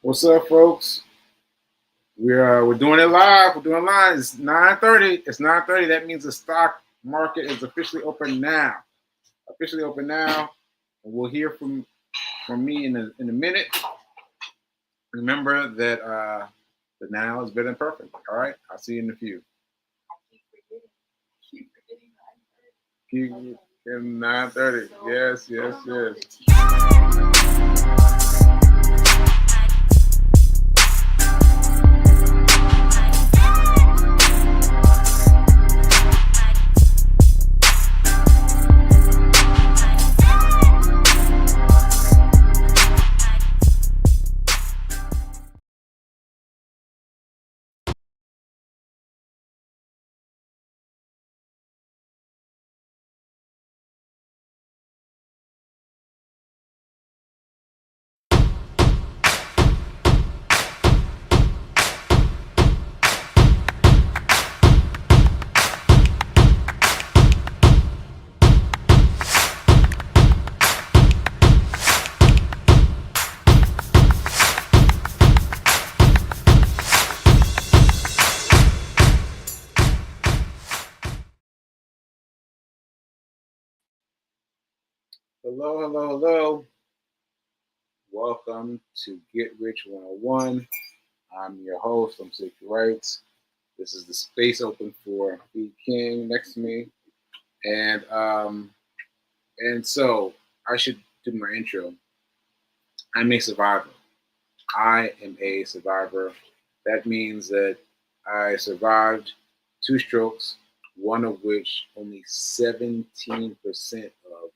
What's up, folks? We're doing it live. We're doing live. It's 9:30. It's 9:30. That means the stock market is officially open now. Officially open now. And we'll hear from me in a minute. Remember that the now is better than perfect. All right. I'll see you in a few. Keep in 9:30. Yes. Hello. Welcome to Get Rich 101. I'm your host. I'm Sekouwrites. Rights. This is the space open for B King next to me. And so I should do my intro. I'm a survivor. I am a survivor. That means that I survived 2 strokes, one of which only 17% of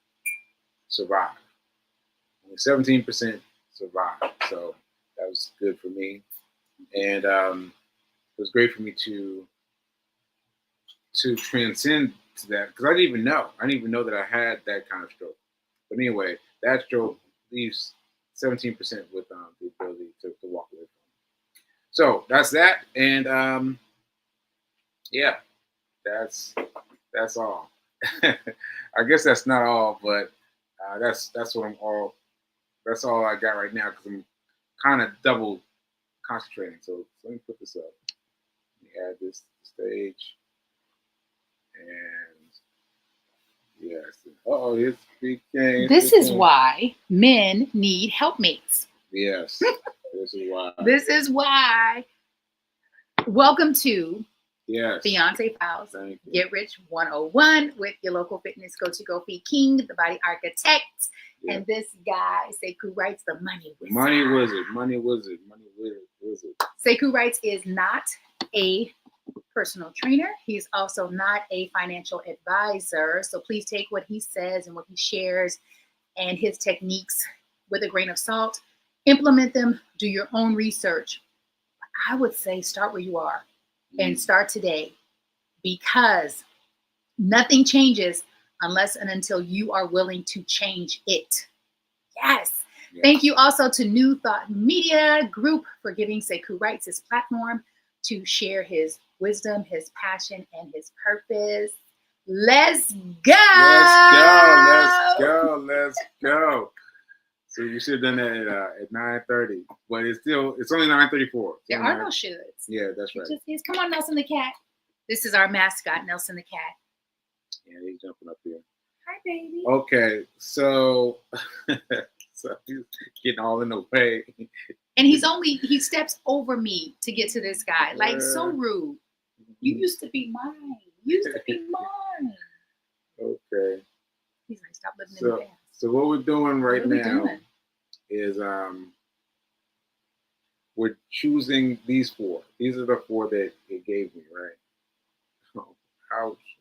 survived. Only 17% survived. So that was good for me. And it was great for me to transcend to that because I didn't even know that I had that kind of stroke. But anyway, that stroke leaves 17% with the ability to walk away from it. So that's that, and yeah, that's all. I guess that's not all, but that's what I'm all. That's all I got right now because I'm kind of double concentrating. So let me put this up. Let me add this to the stage. And yes. It's became. This is why men need helpmates. Yes. This is why. This is why. Welcome to Beyonce Files. Get Rich 101 with your local fitness go feed king, the body architect, and this guy, Sekouwrites, the money wizard. Money wizard. Sekouwrites is not a personal trainer. He's also not a financial advisor. So please take what he says and what he shares and his techniques with a grain of salt. Implement them. Do your own research. I would say start where you are and start today because nothing changes unless and until you are willing to change it. Yes. Thank you also to New Thought Media Group for giving Sekouwrites his platform to share his wisdom, his passion, and his purpose. Let's go! Let's go. So you should have done that at 9:30, but it's only 9:34. There are no shoulds. Yeah, that's right. It just is. Come on, Nelson the cat. This is our mascot, Nelson the cat. Yeah, he's jumping up here. Hi, baby. Okay, so he's getting all in the way. And he steps over me to get to this guy. Like, so rude. You used to be mine. Okay. He's like, stop living in the past. So what we're doing right now is we're choosing these 4. These are the 4 that it gave me, right? Oh, ouch.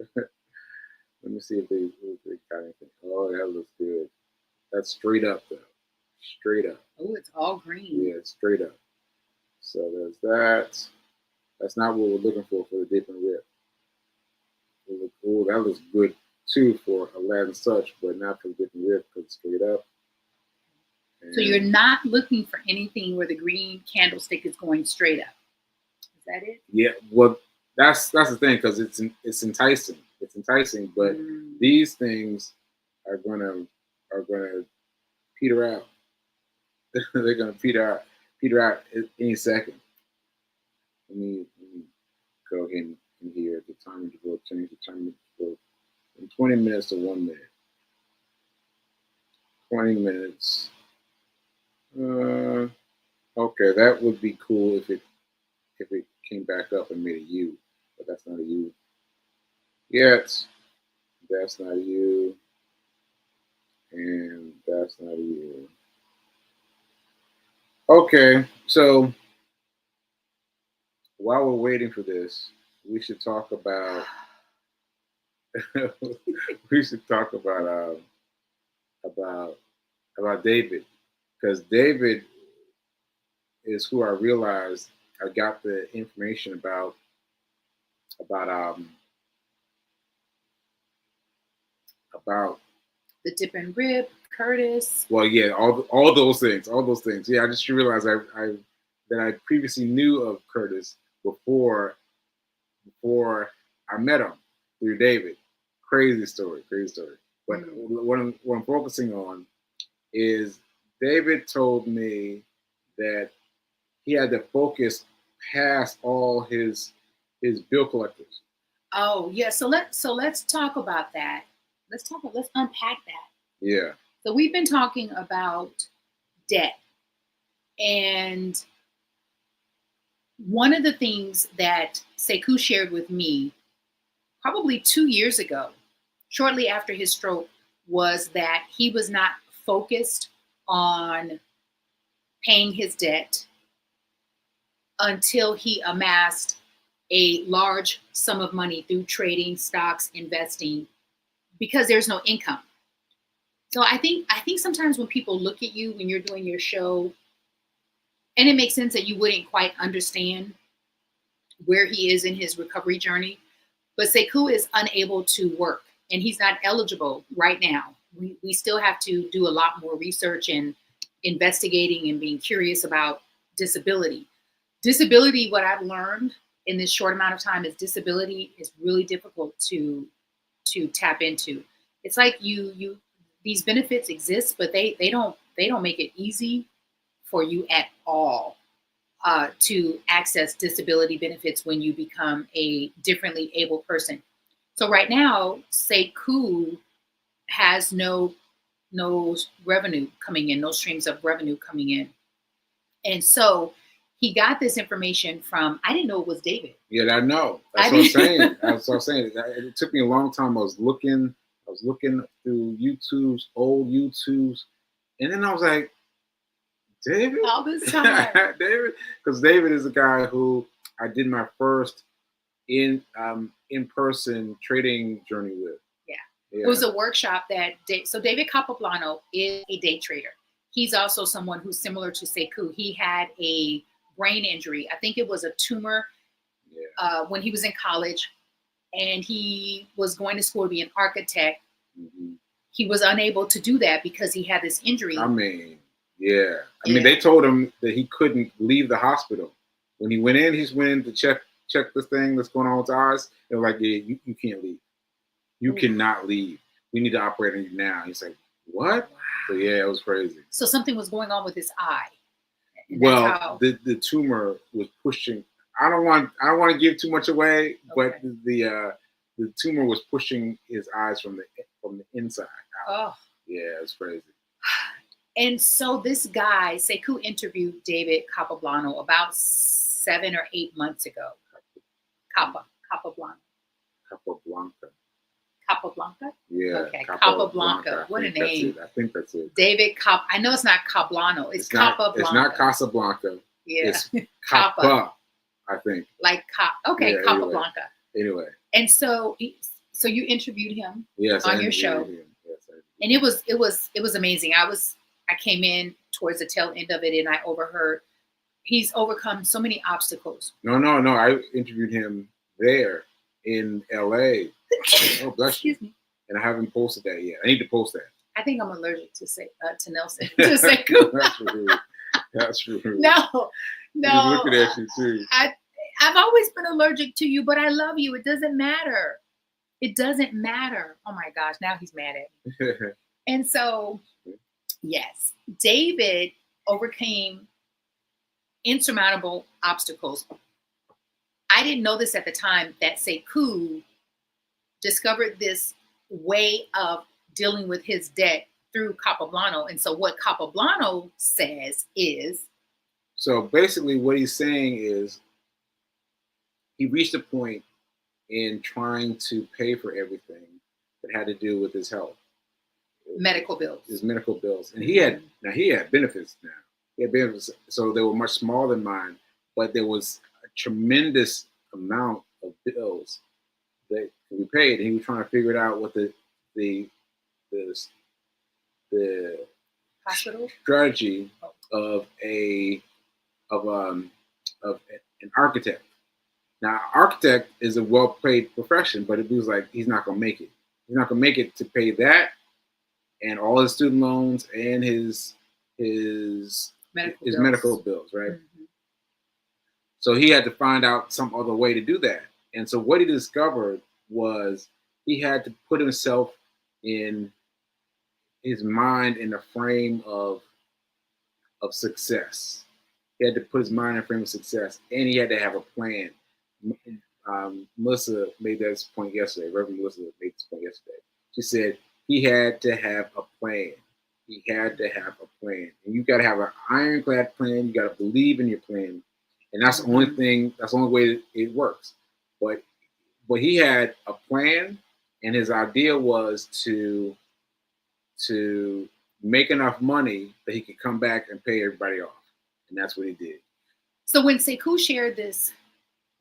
Let me see if they got anything. Oh, that looks good. That's straight up, though. Straight up. Oh, it's all green. Yeah, straight up. So there's that. That's not what we're looking for the dip and rip. Oh, that looks good too for Aladdin such, but not for the dip and rip because it's straight up. And so you're not looking for anything where the green candlestick is going straight up. Is that it? Yeah. Well, that's the thing because it's enticing. It's enticing, but these things are gonna peter out. They're gonna peter out. peter out any second. Let me go in here. The time will change the time will from 20 minutes to 1 minute. 20 minutes. Okay, that would be cool if it came back up and made a U, but that's not a U yet. That's not a U, and that's not a U. Okay, so while we're waiting for this, we should talk about we should talk about about David, because David is who I realized I got the information about about The dip and rib, Curtis. well, yeah, all those things. Yeah, I just realized I that I previously knew of Curtis before I met him through David. Crazy story, crazy story. But what I'm focusing on is David told me that he had to focus past all his bill collectors. Oh yeah, so let's talk about that. Let's unpack that. Yeah. So we've been talking about debt, and one of the things that Sekou shared with me probably 2 years ago, shortly after his stroke, was that he was not focused on paying his debt until he amassed a large sum of money through trading, stocks, investing, because there's no income. So I think sometimes when people look at you when you're doing your show, and it makes sense that you wouldn't quite understand where he is in his recovery journey, but Sekou is unable to work and he's not eligible right now. We still have to do a lot more research and investigating and being curious about disability. Disability, what I've learned in this short amount of time, is disability is really difficult to tap into. It's like you these benefits exist, but they don't make it easy for you at all to access disability benefits when you become a differently able person. So right now, Sekou has no revenue coming in, no streams of revenue coming in, and so he got this information from, I didn't know it was David. Yeah, I know. That's what I'm saying. That's what I'm saying. It took me a long time. I was looking through old YouTubes, and then I was like, David? All this time. David? Because David is the guy who I did my first in-person trading journey with. Yeah. It was a workshop that, so David Capoplano is a day trader. He's also someone who's similar to Sekou. He had a brain injury. I think it was a tumor when he was in college, and he was going to school to be an architect. Mm-hmm. He was unable to do that because he had this injury. I mean, they told him that he couldn't leave the hospital. When he went in, to check this thing that's going on with his eyes. They were like, yeah, you can't leave. You cannot leave. We need to operate on you now. He's like, what? Wow. So yeah, it was crazy. So something was going on with his eye. Well, the tumor was pushing. I don't want to give too much away, but the tumor was pushing his eyes from the inside out. Oh, yeah, it's crazy. And so this guy, Sekou, interviewed David Capoplano about 7 or 8 months ago. Capablanca. Yeah. Okay, Capablanca. What a name. I think that's it. David I know it's not Capoplano. It's Capablanca. It's not Casablanca. Yeah. It's Capa, I think. Like Capablanca. Anyway. And so you interviewed him on your show. Yes, and it was amazing. I came in towards the tail end of it, and I overheard he's overcome so many obstacles. No. I interviewed him there in LA. Oh, bless you. Excuse me. And I haven't posted that yet. I need to post that. I think I'm allergic to Nelson. To Sekou. That's rude. No. He's looking at you too. I've always been allergic to you, but I love you. It doesn't matter. It doesn't matter. Oh my gosh, now he's mad at me. And so, yes, David overcame insurmountable obstacles. I didn't know this at the time, that Sekou discovered this way of dealing with his debt through Capoblano. And so what Capoblano says is... So basically what he's saying is he reached a point in trying to pay for everything that had to do with his health. Medical bills. His medical bills. And he had benefits now. He had benefits, so they were much smaller than mine, but there was a tremendous amount of bills that could be paid. And he was trying to figure it out what the hospital strategy of an architect. Now, architect is a well-paid profession, but it was like he's not gonna make it. He's not gonna make it to pay that and all his student loans and his medical bills, right? Mm-hmm. So he had to find out some other way to do that. And so what he discovered was he had to put himself in his mind in a frame of success. He had to put his mind in a frame of success, and he had to have a plan. Melissa made this point yesterday. Reverend Melissa made this point yesterday. She said he had to have a plan. He had to have a plan. And you got to have an ironclad plan. You got to believe in your plan. And that's the only thing, that's the only way it works. But he had a plan, and his idea was to make enough money that he could come back and pay everybody off. And that's what he did. So when Sekou shared this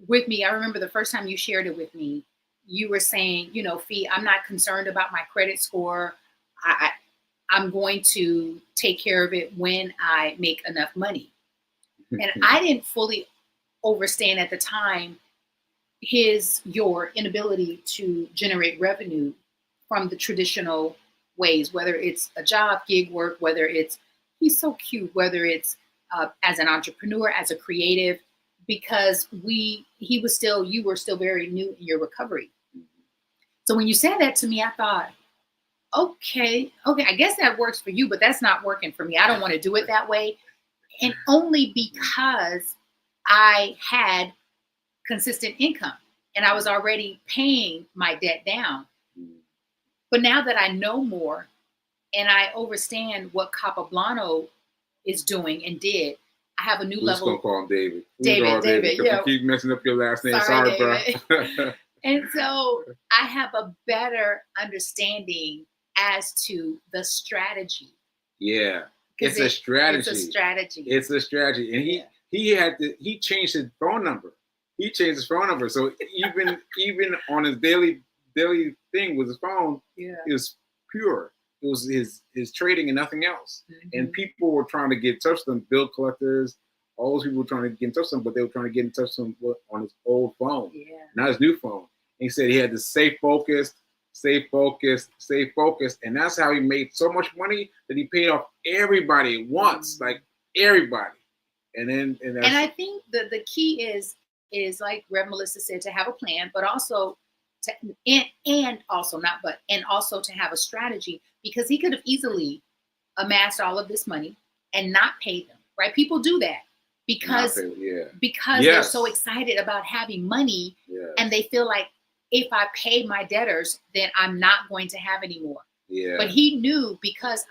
with me, I remember the first time you shared it with me, you were saying, Fee, I'm not concerned about my credit score. I'm going to take care of it when I make enough money. And I didn't fully understand at the time your inability to generate revenue from the traditional ways, whether it's a job, gig work, whether it's, he's so cute, whether it's as an entrepreneur, as a creative, because you were still very new in your recovery. So when you said that to me, I thought, okay, I guess that works for you, but that's not working for me. I don't want to do it that way. And only because I had consistent income and I was already paying my debt down. But now that I know more and I understand what Capoblano is doing and did, I have a new level. We're just going to call him David. David, yeah. You keep messing up your last name. Sorry, bro. And so I have a better understanding as to the strategy. Yeah. It's a strategy. It's a strategy. And he changed his phone number. So even on his daily thing with his phone, it was pure. It was his trading and nothing else. Mm-hmm. And people were trying to get in touch with him, bill collectors, all those people were trying to get in touch with him, but they were trying to get in touch with him on his old phone, not his new phone. And he said he had to stay focused. And that's how he made so much money that he paid off everybody at once, like everybody. And I think the key is like Rev Melissa said, to have a plan, but also also to have a strategy, because he could have easily amassed all of this money and not paid them, right? People do that because they're so excited about having money, and they feel like, if I pay my debtors, then I'm not going to have any more. Yeah. But he knew, because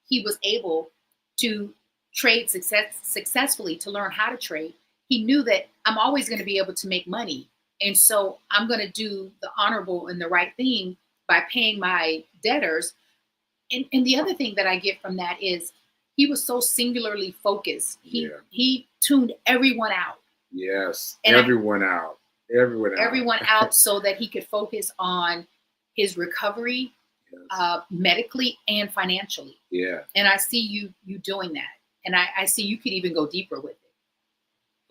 he was able to trade successfully, to learn how to trade. He knew that I'm always going to be able to make money. And so I'm going to do the honorable and the right thing by paying my debtors. And the other thing that I get from that is he was so singularly focused. He tuned everyone out. Yes, everyone out so that he could focus on his recovery, medically and financially. Yeah. And I see you doing that. And I see you could even go deeper with it.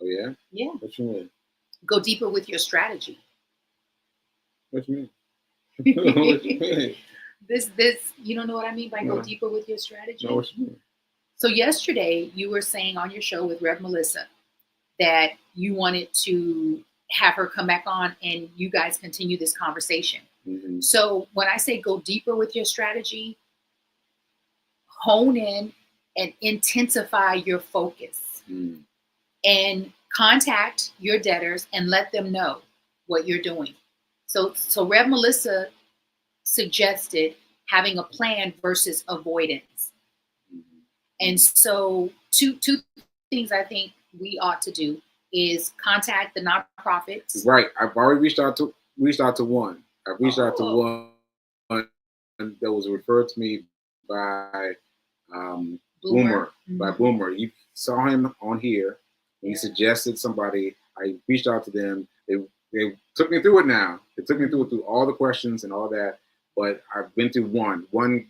Oh, yeah? Yeah. What you mean? Go deeper with your strategy. What you mean? What you mean? This, you don't know what I mean by go deeper with your strategy? No, what you mean? So yesterday you were saying on your show with Rev Melissa that you wanted to have her come back on and you guys continue this conversation. Mm-hmm. So when I say go deeper with your strategy, hone in and intensify your focus. Mm. and contact your debtors and let them know what you're doing. So Rev Melissa suggested having a plan versus avoidance. Mm-hmm. And so two things I think we ought to do is contact the nonprofits. Right. I've already reached out to one. I've reached out to one that was referred to me by Boomer. By Boomer. You saw him on here. He suggested somebody. I reached out to them. They took me through it now. They took me through all the questions and all that. But I've been through one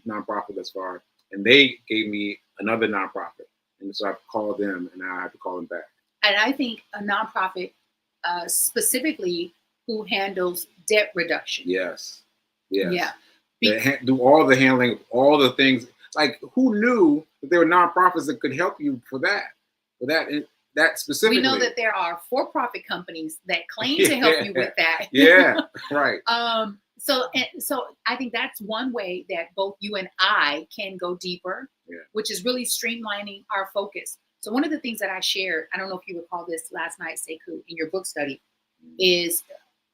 nonprofit thus far, and they gave me another nonprofit. And so I've called them, and now I have to call them back. And I think a nonprofit specifically who handles debt reduction. Yes. Yes. Yeah. Do all the handling of all the things. Like, who knew that there were nonprofits that could help you for that specifically? We know that there are for-profit companies that claim to help you with that. Yeah, right. So I think that's one way that both you and I can go deeper, which is really streamlining our focus. So one of the things that I shared, I don't know if you recall this last night, Sekou, in your book study, is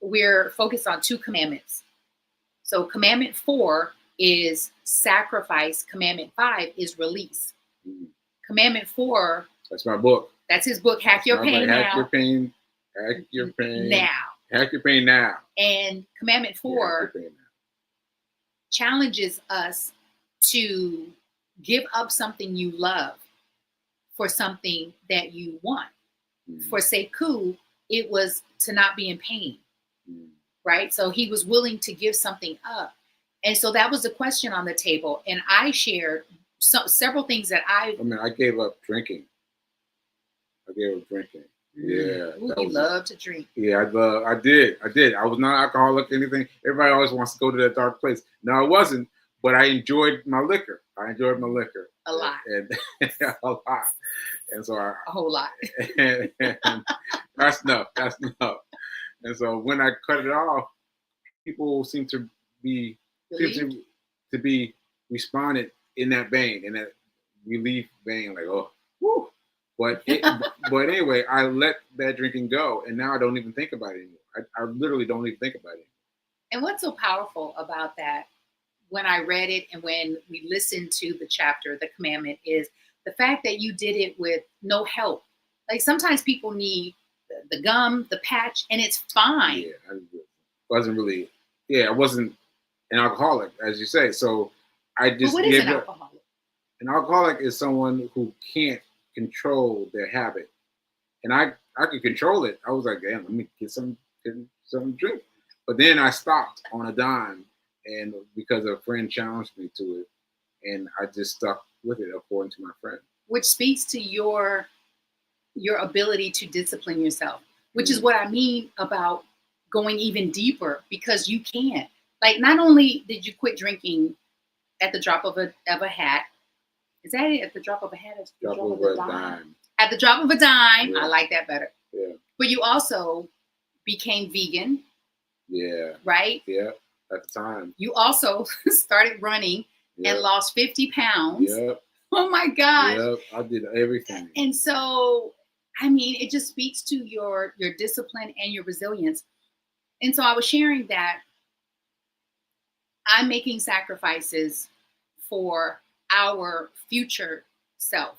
we're focused on 2 commandments. So commandment 4 is sacrifice. Commandment 5 is release. Commandment 4. That's my book. That's his book, Hack Your Pain Now. Hack your pain. Hack your pain now. Hack your pain now. And commandment 4 challenges us to give up something you love for something that you want. For Sekou, it was to not be in pain, right? So he was willing to give something up. And so that was the question on the table. And I shared several things that I gave up drinking. Yeah. Ooh, you love to drink. Yeah, I did. I was not alcoholic or anything. Everybody always wants to go to that dark place. No, I wasn't, but I enjoyed my liquor. A lot. And a lot. And so a whole lot. And that's enough. And so when I cut it off, people seem to be responded in that vein, in that relief vein, like, oh, whoo. But anyway, I let that drinking go, and now I don't even think about it anymore. I literally don't even think about it anymore. And what's so powerful about that, when I read it and when we listened to the chapter, the commandment, is the fact that you did it with no help. Like sometimes people need the gum, the patch, and it's fine. Yeah, I wasn't an alcoholic, as you say. So I just. But what is an alcoholic? An alcoholic is someone who can't control their habit, and I could control it. I was like, damn, let me get some drink. But then I stopped on a dime, and because a friend challenged me to it, and I just stuck with it according to my friend. Which speaks to your ability to discipline yourself, which is what I mean about going even deeper, because you can. Like, not only did you quit drinking at the drop of a hat. Is that it? At the drop of a hat? At the drop of a dime. At the drop of a dime. Yeah. I like that better. Yeah. But you also became vegan. Yeah. Right? Yeah. At the time. You also started running and lost 50 pounds. Yep. Oh my gosh. Yep. I did everything. And so, I mean, it just speaks to your discipline and your resilience. And so I was sharing that I'm making sacrifices for our future self.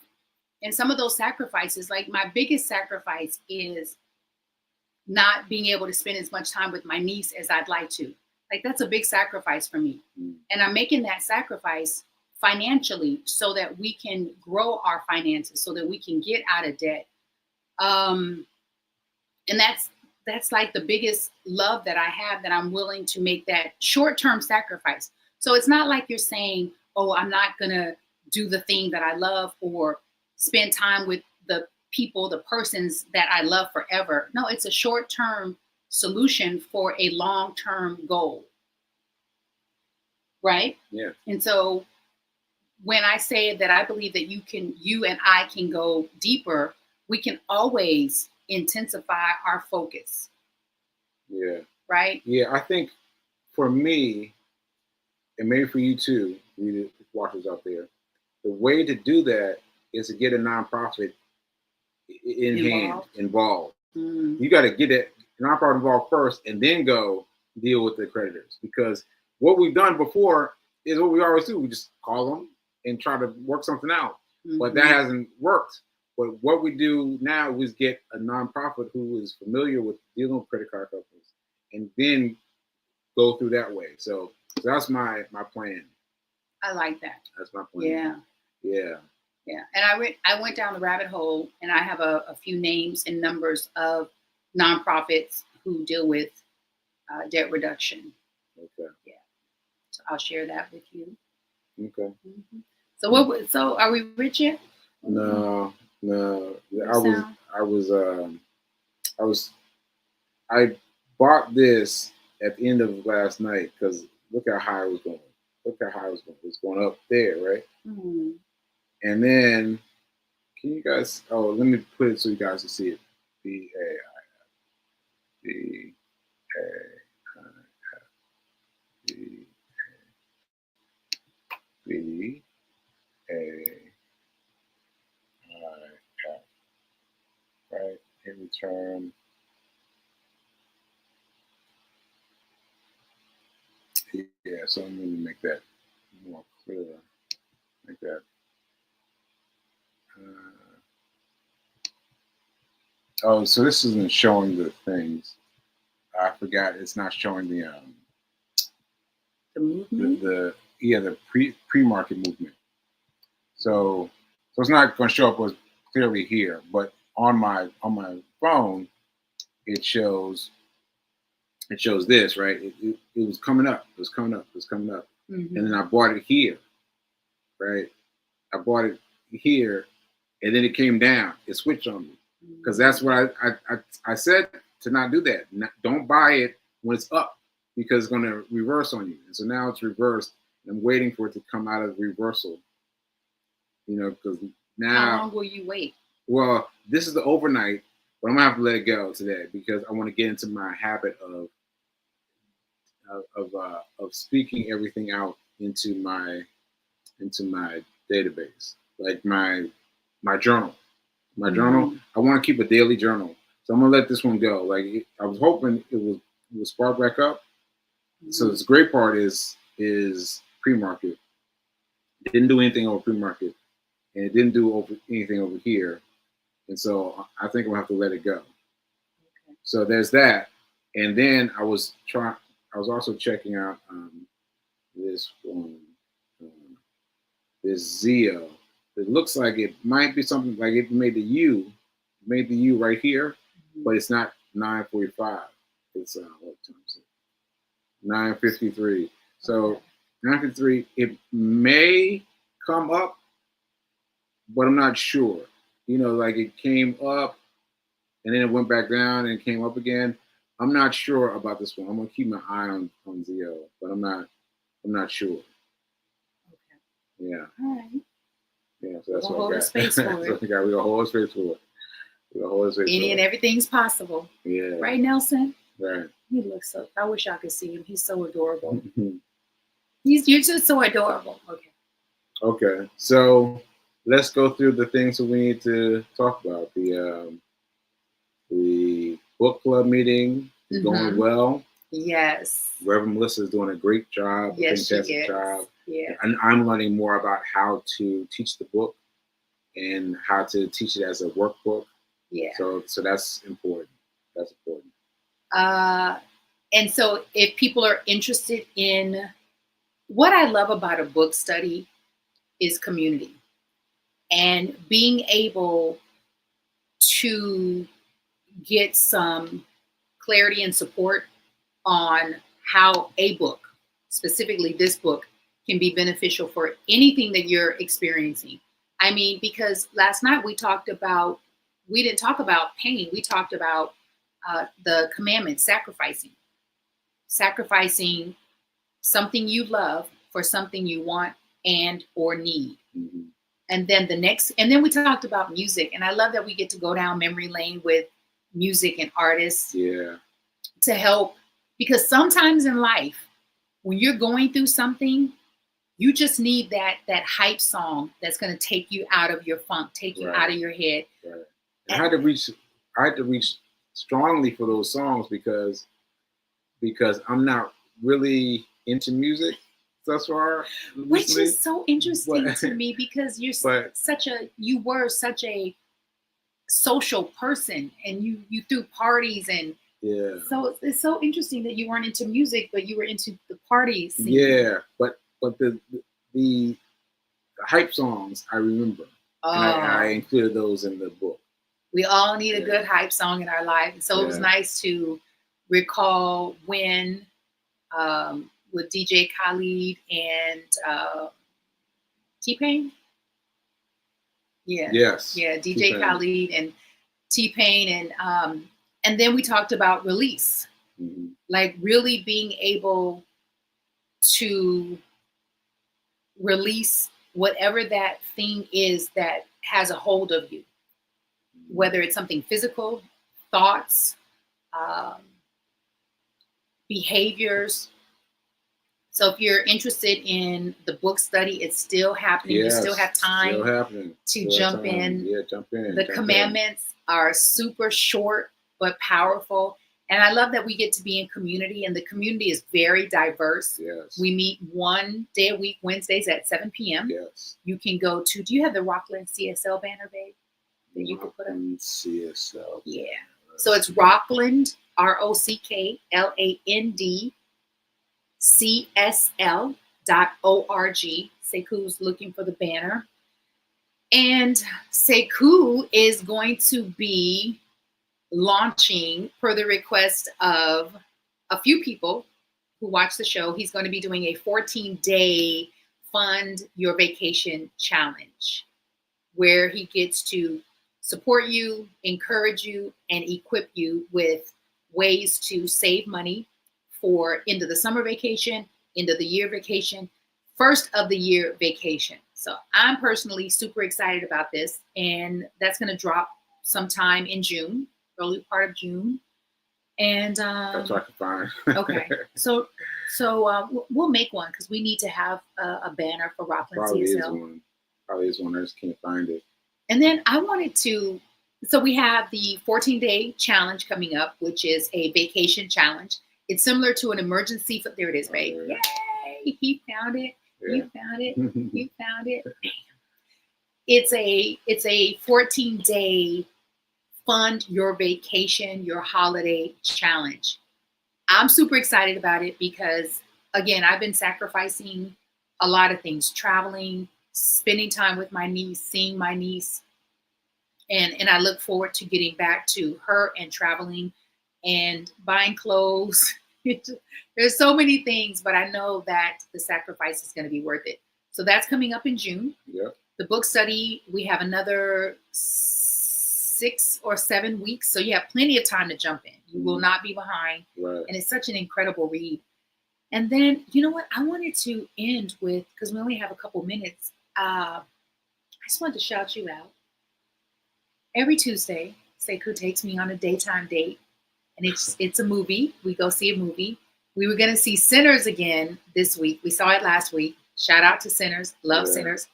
And some of those sacrifices, like my biggest sacrifice is not being able to spend as much time with my niece as I'd like to. Like, that's a big sacrifice for me. And I'm making that sacrifice financially so that we can grow our finances, so that we can get out of debt. And that's like the biggest love that I have, that I'm willing to make that short-term sacrifice. So it's not like you're saying, oh, I'm not going to do the thing that I love or spend time with the people, the persons that I love forever. No, it's a short-term solution for a long-term goal. Right? Yeah. And so when I say that I believe that you and I can go deeper, we can always intensify our focus. Yeah. Right? Yeah, I think for me, and maybe for you too, watchers out there, the way to do that is to get a nonprofit involved. Mm. You got to get that nonprofit involved first, and then go deal with the creditors. Because what we've done before is what we always do. We just call them and try to work something out. Mm-hmm. But that hasn't worked. But what we do now is get a nonprofit who is familiar with dealing with credit card companies, and then go through that way. So that's my plan. I like that. That's my plan. Yeah. And I went down the rabbit hole, and I have a few names and numbers of nonprofits who deal with debt reduction. Okay. Yeah. So I'll share that with you. Okay. Mm-hmm. So are we rich yet? No. I bought this at the end of last night because look how high it was going. It was going up there, right? Mm-hmm. And then, can you guys? Oh, let me put it so you guys can see it. Right, in return. Yeah, so I'm going to make that more clear. Like that. So this isn't showing the things. I forgot. It's not showing the movement. The pre-market movement. So it's not going to show up as clearly here, but on my phone, it shows this, right? It was coming up. Mm-hmm. And then I bought it here, right? I bought it here, and then it came down. It switched on me because that's what I said to not do that. Don't buy it when it's up because it's going to reverse on you. And so now it's reversed. And I'm waiting for it to come out of reversal. Because now. How long will you wait? Well, this is the overnight, but I'm gonna have to let it go today because I want to get into my habit of speaking everything out into my database, like my journal. My journal. I want to keep a daily journal, so I'm gonna let this one go. I was hoping it would spark back up. Mm-hmm. So this great part is pre-market. It didn't do anything over pre-market, and it didn't do anything over here. And so I think I'm gonna have to let it go. Okay. So there's that. And then I was also checking out this one, this Zio. It looks like it might be something like it made the U right here, mm-hmm. but it's not 9:45. It's what time is it? 9:53. So 9:53. It may come up, but I'm not sure. Like it came up and then it went back down and came up again. I'm not sure about this one. I'm gonna keep my eye on Zio, but I'm not sure. Okay. Yeah. All right. Yeah, so that's what hold I got. Space for it. So we got hold space for it. Any and everything's possible. Yeah. Right, Nelson? Right. He looks so. I wish I could see him. He's so adorable. You're just so adorable. Okay. Okay. So let's go through the things that we need to talk about. The book club meeting is going well. Yes. Reverend Melissa is doing a great job. Yes, fantastic job. Yeah. And I'm learning more about how to teach the book and how to teach it as a workbook. Yeah. So that's important. That's important. And so if people are interested in what I love about a book study is community and being able to get some clarity and support on how a book, specifically this book, can be beneficial for anything that you're experiencing. I mean, because last night we didn't talk about pain. We talked about the commandments, sacrificing something you love for something you want and or need. Mm-hmm. And then we talked about music. And I love that we get to go down memory lane with music and artists. Yeah. To help, because sometimes in life, when you're going through something, you just need that hype song that's going to take you out of your funk, take you out of your head. Right. And I had to reach strongly for those songs because I'm not really into music thus far. Which is so interesting But- to me because you were such a social person, and you threw parties, and Yeah. so it's so interesting that you weren't into music, but you were into the parties. Yeah, but the hype songs I remember, and I included those in the book. We all need a good hype song in our life. So it was nice to recall when with DJ Khaled and T-Pain. Yeah. Yes. Yeah, DJ T-Pain. Khaled and T-Pain, and then we talked about release. Mm-hmm. Like really being able to release whatever that thing is that has a hold of you, whether it's something physical, thoughts, behaviors. So if you're interested in the book study, it's still happening. Yes, you still have time to jump in. Yeah, jump in. The commandments are super short but powerful. And I love that we get to be in community, and the community is very diverse. Yes. We meet one day a week, Wednesdays at 7 p.m. Yes. You can go to, do you have the Rockland CSL banner, babe? That you could put up? CSL. Yeah. So it's Rockland, ROCKLAND, CSL.org. Sekou's looking for the banner. And Sekou is going to be launching, per the request of a few people who watch the show, he's going to be doing a 14-day Fund Your Vacation Challenge, where he gets to support you, encourage you, and equip you with ways to save money for end of the summer vacation, end of the year vacation, first of the year vacation. So I'm personally super excited about this, and that's going to drop sometime in June, early part of June. And that's what I can find. Okay, so we'll make one because we need to have a banner for Rockland CSL. Probably is one. I just can't find it. And then I wanted to, so we have the 14-day challenge coming up, which is a vacation challenge. It's similar to an emergency. There it is, babe. Yeah. Yay! He found it. Yeah. You found it. You found it. It's a 14-day fund your vacation, your holiday challenge. I'm super excited about it because, again, I've been sacrificing a lot of things, traveling, spending time with my niece, seeing my niece. And I look forward to getting back to her and traveling and buying clothes. There's so many things, but I know that the sacrifice is going to be worth it. So that's coming up in June. Yep. The book study, we have another 6 or 7 weeks. So you have plenty of time to jump in. You will not be behind. Right. And it's such an incredible read. And then, you know what? I wanted to end with, because we only have a couple minutes, I just wanted to shout you out. Every Tuesday, Sekou takes me on a daytime date. And it's a movie. We go see a movie. We were going to see Sinners again this week. We saw it last week. Shout out to Sinners. Love Sinners.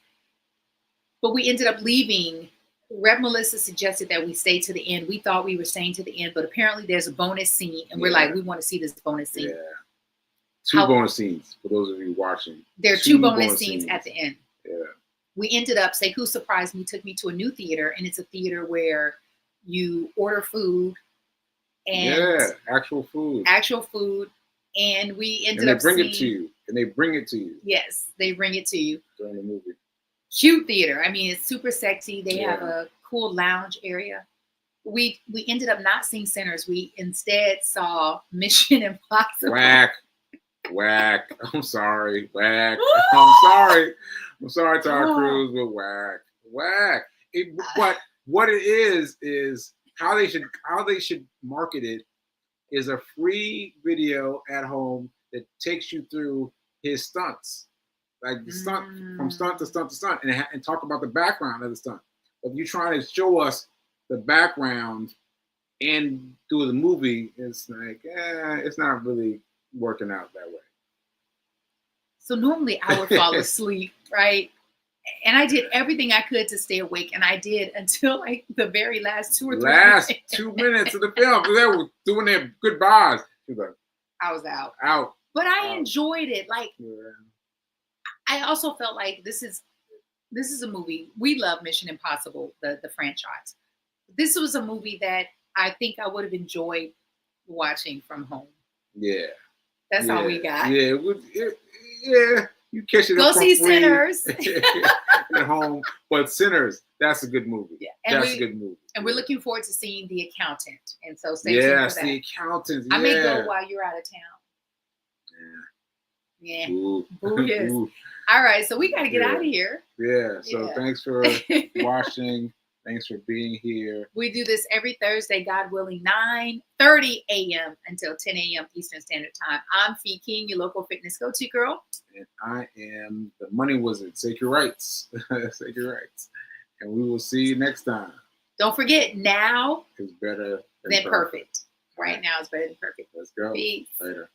But we ended up leaving. Rep Melissa suggested that we stay to the end. We thought we were staying to the end, but apparently there's a bonus scene. And we're like, we want to see this bonus scene. Yeah. Two bonus scenes for those of you watching. There are two bonus scenes at the end. Yeah. We ended up, Sekou surprised me, took me to a new theater, and it's a theater where you order food. And actual food. And we ended and they up bring seeing, it to you. And they bring it to you. Yes, they bring it to you. During the movie. Cute theater. I mean, it's super sexy. They have a cool lounge area. We ended up not seeing Sinners. We instead saw Mission Impossible. Whack. I'm sorry. Whack. I'm sorry, Tom Cruise, but whack. But what it is how they should market it is a free video at home that takes you through his stunts, like the stunt from stunt to stunt to stunt, and talk about the background of the stunt. But if you're trying to show us the background and through the movie, it's like it's not really working out that way. So normally I would fall asleep, right? And I did everything I could to stay awake, and I did until like the very last 2 or 3 last minutes. 2 minutes of the film. They were doing their goodbyes. She was like, I was out. But I enjoyed it. Like, I also felt like this is a movie. We love Mission Impossible, the franchise. This was a movie that I think I would have enjoyed watching from home. Yeah. That's all we got. Yeah. Yeah. You catch it. Go see Sinners at home. But Sinners, that's a good movie. Yeah. That's a good movie. And we're looking forward to seeing The Accountant. And so stay tuned for that. The Accountant. I may go while you're out of town. Yeah. Ooh. Yes. Ooh. All right. So we got to get out of here. Yeah. So thanks for watching. Thanks for being here. We do this every Thursday, God willing, 9:30 a.m. until 10 a.m. Eastern Standard Time. I'm Fee King, your local fitness go-to girl. And I am the money wizard, Sacred Rights. Sacred Rights. And we will see you next time. Don't forget, now is better than perfect. Right now is better than perfect. Let's go. Peace. Later.